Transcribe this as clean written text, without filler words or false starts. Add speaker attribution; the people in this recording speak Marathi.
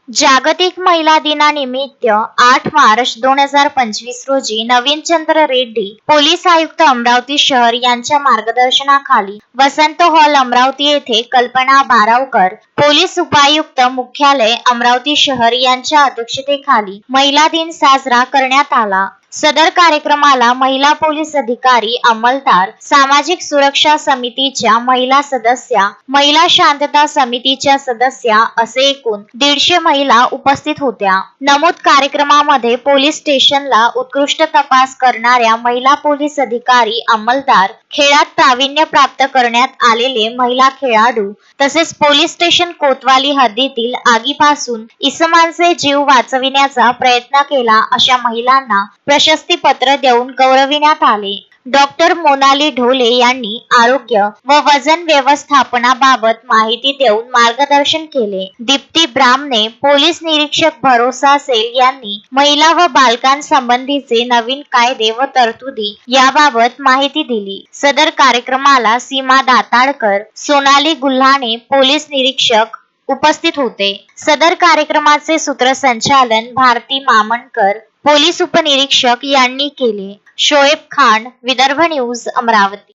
Speaker 1: जागतिक महिला दिनानिमित्त 8 मार्च 2025 रोजी नवीनचंद्र रेड्डी पोलीस आयुक्त अमरावती शहर यांच्या मार्गदर्शनाखाली वसंत हॉल अमरावती येथे कल्पना बारावकर पोलीस उपायुक्त मुख्यालय अमरावती शहर यांच्या अध्यक्षतेखाली महिला दिन साजरा करण्यात आला। सदर कार्यक्रमाला महिला पोलीस अधिकारी, अंमलदार, सामाजिक सुरक्षा समितीच्या महिला सदस्या, महिला शांतता समितीच्या सदस्या असे एकूण 150 महिला उपस्थित होत्या। नमूद कार्यक्रमामध्ये पोलीस स्टेशनला उत्कृष्ट तपास करणाऱ्या महिला पोलीस अधिकारी, अंमलदार, खेळात प्रावीण्य प्राप्त करण्यात आलेले महिला खेळाडू तसेच पोलीस स्टेशन कोतवाली हद्दीतील आगीपासून इसमांचे जीव वाचविण्याचा प्रयत्न केला अशा महिलांना प्रशस्ती पत्र देऊन गौरविण्यात आले। डॉक्टर मोनाली ढोले यांनी आरोग्य व वजन व्यवस्थापनाबाबत माहिती देऊन मार्गदर्शन केले। दीप्ती ब्राह्मणे, पोलीस निरीक्षक भरोसा सेल यांनी महिला व बालकांसंबंधीचे नवीन कायदे व तरतुदी याबाबत माहिती दिली। सदर कार्यक्रमाला सीमा दाताळकर, सोनाली गुल्हाणे पोलीस निरीक्षक उपस्थित होते। सदर कार्यक्रमाचे सूत्रसंचालन भारती मामनकर पोलीस उपनिरीक्षक यांनी केले। शोएब खान, विदर्भ न्यूज, अमरावती।